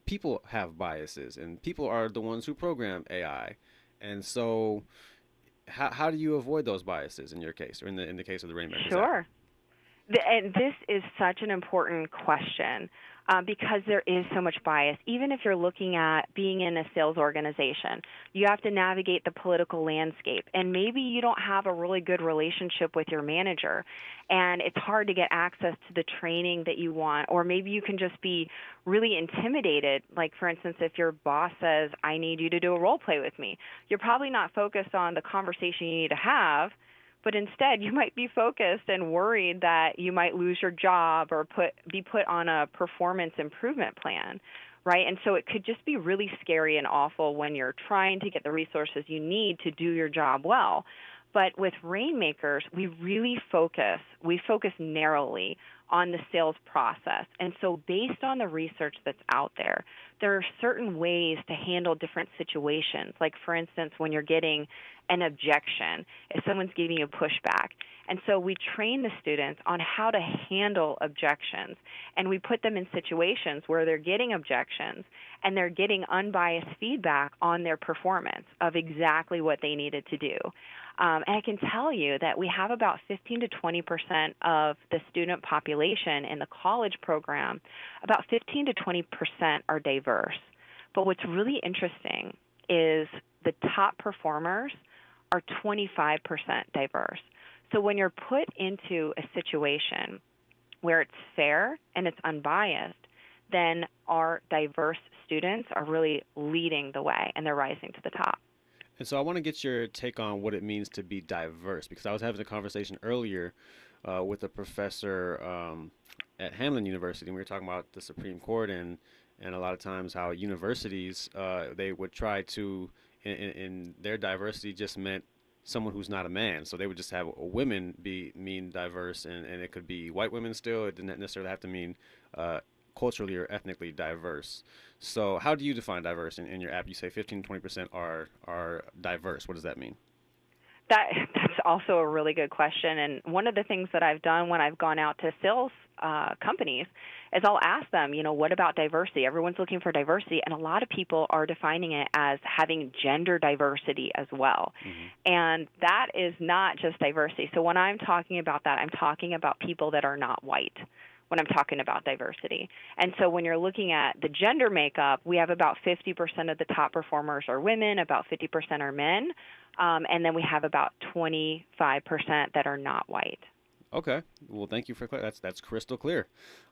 people have biases, and people are the ones who program AI. And so how do you avoid those biases in your case, or in the case of the Rainmakers app? Sure. And this is such an important question because there is so much bias. Even if you're looking at being in a sales organization, you have to navigate the political landscape. And maybe you don't have a really good relationship with your manager, and it's hard to get access to the training that you want. Or maybe you can just be really intimidated. Like, for instance, if your boss says, I need you to do a role play with me, you're probably not focused on the conversation you need to have, but instead you might be focused and worried that you might lose your job or be put on a performance improvement plan, right? And so it could just be really scary and awful when you're trying to get the resources you need to do your job well. But with Rainmakers, we focus narrowly on the sales process. And so based on the research that's out there are certain ways to handle different situations. Like, for instance, when you're getting an objection, if someone's giving you pushback. And so we train the students on how to handle objections, and we put them in situations where they're getting objections and they're getting unbiased feedback on their performance of exactly what they needed to do. And I can tell you that we have about 15 to 20% of the student population in the college program. About 15 to 20% are diverse. But what's really interesting is the top performers are 25% diverse. So when you're put into a situation where it's fair and it's unbiased, then our diverse students are really leading the way, and they're rising to the top. And so I want to get your take on what it means to be diverse, because I was having a conversation earlier with a professor at Hamline University, and we were talking about the Supreme Court and a lot of times how universities, they would try to, in their diversity just meant someone who's not a man. So they would just have women mean diverse, and it could be white women still. It didn't necessarily have to mean culturally or ethnically diverse. So how do you define diverse in your app? You say 15 to 20% are diverse. What does that mean? That's also a really good question. And one of the things that I've done when I've gone out to sales companies is I'll ask them, what about diversity? Everyone's looking for diversity, and a lot of people are defining it as having gender diversity as well. Mm-hmm. And that is not just diversity. So when I'm talking about that, I'm talking about people that are not white when I'm talking about diversity. And so when you're looking at the gender makeup, we have about 50% of the top performers are women, about 50% are men, and then we have about 25% that are not white. Okay. Well, thank you for that's crystal clear.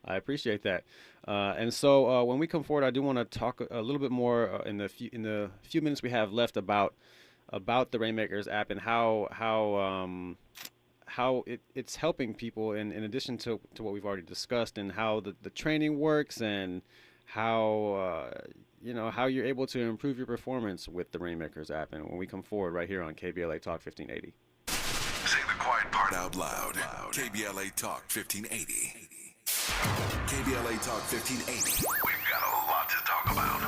I appreciate that. And so when we come forward, I do want to talk a little bit more in the few minutes we have left about the Rainmakers app and how it's helping people in addition to what we've already discussed, and how the training works, and how how you're able to improve your performance with the Rainmakers app. And when we come forward right here on KBLA Talk 1580. Say the quiet part out loud. KBLA Talk 1580. KBLA Talk 1580. We've got a lot to talk about.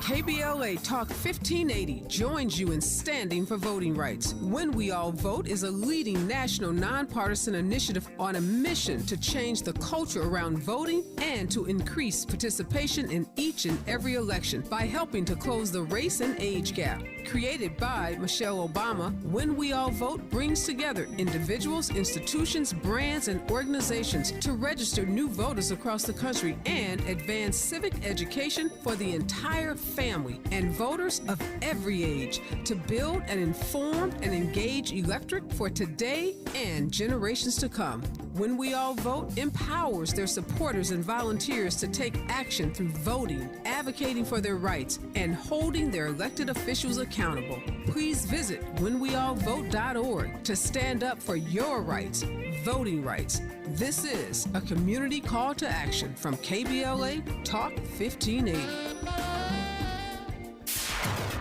KBLA Talk 1580 joins you in standing for voting rights. When We All Vote is a leading national nonpartisan initiative on a mission to change the culture around voting and to increase participation in each and every election by helping to close the race and age gap. Created by Michelle Obama, When We All Vote brings together individuals, institutions, brands, and organizations to register new voters across the country and advance civic education for the entire family and voters of every age to build an informed and engaged electorate for today and generations to come. When We All Vote empowers their supporters and volunteers to take action through voting, advocating for their rights, and holding their elected officials accountable. Please visit whenweallvote.org to stand up for your rights, voting rights. This is a community call to action from KBLA Talk 1580.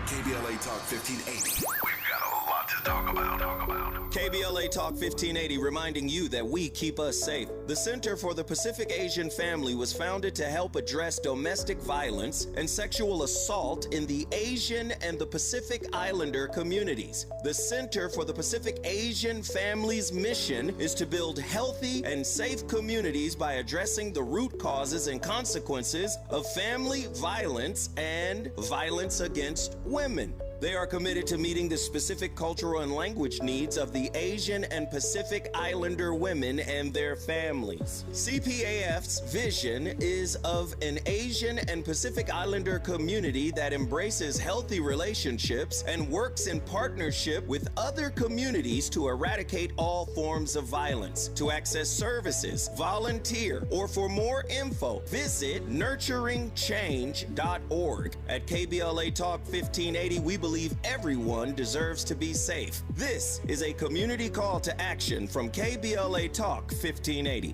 KBLA Talk 1580. We've got a lot to KBLA Talk 1580 reminding you that we keep us safe. The Center for the Pacific Asian Family was founded to help address domestic violence and sexual assault in the Asian and the Pacific Islander communities. The Center for the Pacific Asian Family's mission is to build healthy and safe communities by addressing the root causes and consequences of family violence and violence against women. They are committed to meeting the specific cultural and language needs of the Asian and Pacific Islander women and their families. CPAF's vision is of an Asian and Pacific Islander community that embraces healthy relationships and works in partnership with other communities to eradicate all forms of violence. To access services, volunteer, or for more info, visit nurturingchange.org. At KBLA Talk 1580, we believe everyone deserves to be safe. This is a community call to action from KBLA Talk 1580.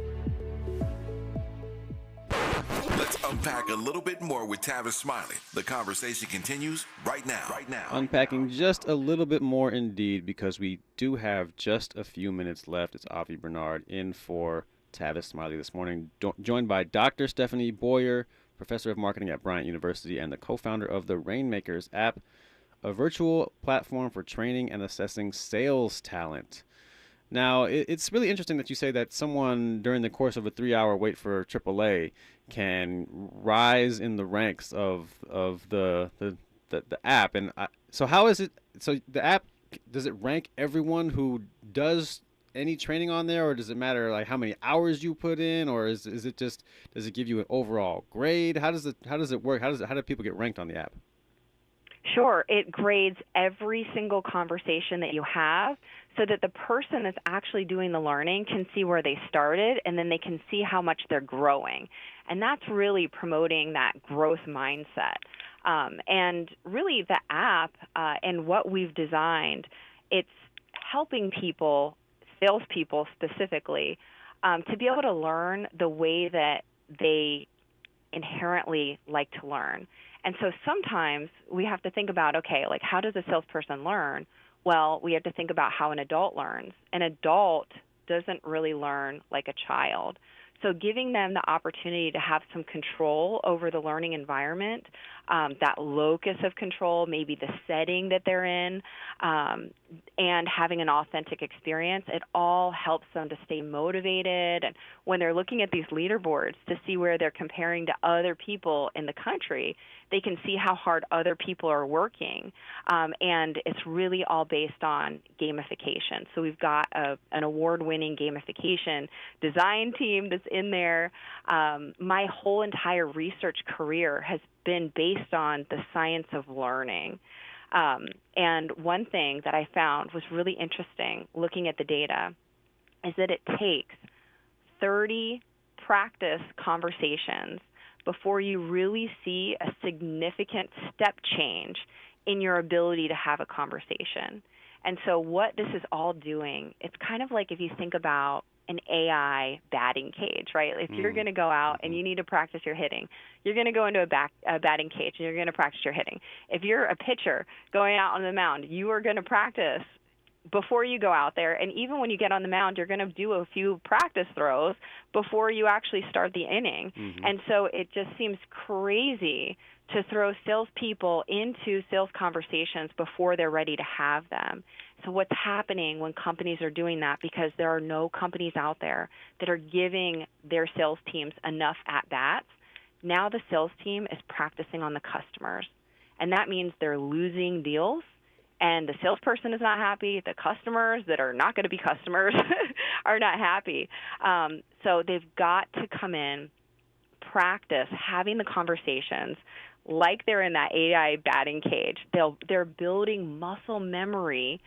Let's unpack a little bit more with Tavis Smiley. The conversation continues right now. Unpacking just a little bit more indeed, because we do have just a few minutes left. It's Avi Bernard in for Tavis Smiley this morning, joined by Dr. Stephanie Boyer, professor of marketing at Bryant University and the co-founder of the Rainmakers app, a virtual platform for training and assessing sales talent. Now, it's really interesting that you say that someone during the course of a 3-hour wait for AAA can rise in the ranks of the app. And so how is it? So the app, does it rank everyone who does any training on there, or does it matter like how many hours you put in, or is it just, does it give you an overall grade? How does it work? How do people get ranked on the app? Sure. It grades every single conversation that you have so that the person that's actually doing the learning can see where they started, and then they can see how much they're growing. And that's really promoting that growth mindset. And really the app and what we've designed, it's helping people, salespeople specifically, to be able to learn the way that they inherently like to learn. And so sometimes we have to think about, okay, like how does a salesperson learn? Well, we have to think about how an adult learns. An adult doesn't really learn like a child. So giving them the opportunity to have some control over the learning environment, that locus of control, maybe the setting that they're in, and having an authentic experience, it all helps them to stay motivated. And when they're looking at these leaderboards to see where they're comparing to other people in the country, they can see how hard other people are working. And it's really all based on gamification. So we've got an award-winning gamification design team that's in there. My whole entire research career has been based on the science of learning. And one thing that I found was really interesting looking at the data is that it takes 30 practice conversations before you really see a significant step change in your ability to have a conversation. And so what this is all doing, it's kind of like if you think about an AI batting cage, right? If you're going to go out and you need to practice your hitting, you're going to go into a batting cage and you're going to practice your hitting. If you're a pitcher going out on the mound, you are going to practice before you go out there. And even when you get on the mound, you're going to do a few practice throws before you actually start the inning. And so it just seems crazy to throw salespeople into sales conversations before they're ready to have them. So what's happening when companies are doing that, because there are no companies out there that are giving their sales teams enough at-bats, now the sales team is practicing on the customers. And that means they're losing deals, and the salesperson is not happy. The customers that are not going to be customers are not happy. So they've got to come in, practice having the conversations like they're in that AI batting cage. They're building muscle memory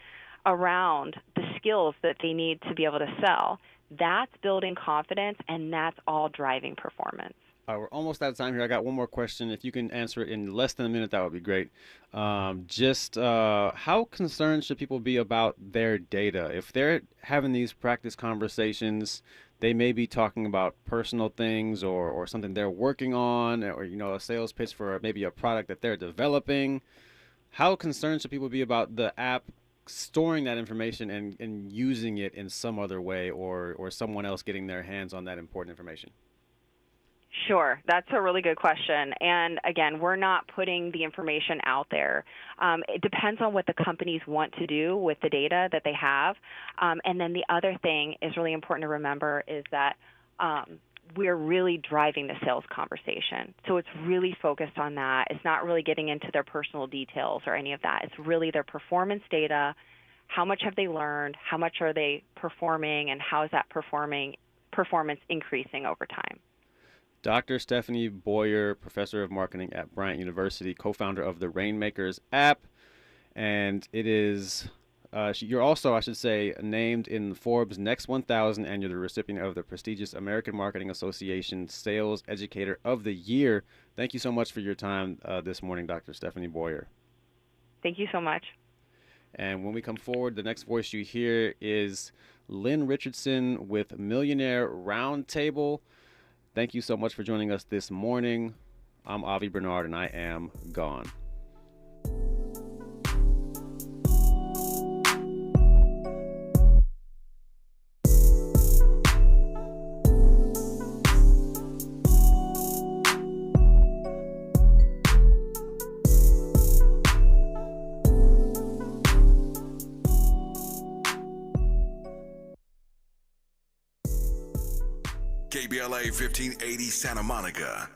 around the skills that they need to be able to sell. That's building confidence, and that's all driving performance. We're almost out of time here. I got one more question. If you can answer it in less than a minute, that would be great. How concerned should people be about their data? If they're having these practice conversations, they may be talking about personal things or something they're working on, or a sales pitch for maybe a product that they're developing. How concerned should people be about the app storing that information and using it in some other way, or someone else getting their hands on that important information? Sure, that's a really good question. And again, we're not putting the information out there. It depends on what the companies want to do with the data that they have. And then the other thing is really important to remember is that we're really driving the sales conversation. So it's really focused on that. It's not really getting into their personal details or any of that. It's really their performance data. How much have they learned? How much are they performing? And how is that performance increasing over time? Dr. Stephanie Boyer, professor of marketing at Bryant University, co-founder of the Rainmakers app. And it is, you're also, I should say, named in Forbes Next 1000, and you're the recipient of the prestigious American Marketing Association Sales Educator of the Year. Thank you so much for your time this morning, Dr. Stephanie Boyer. Thank you so much. And when we come forward, the next voice you hear is Lynn Richardson with Millionaire Roundtable. Thank you so much for joining us this morning. I'm Avi Bernard, and I am gone. KBLA 1580 Santa Monica,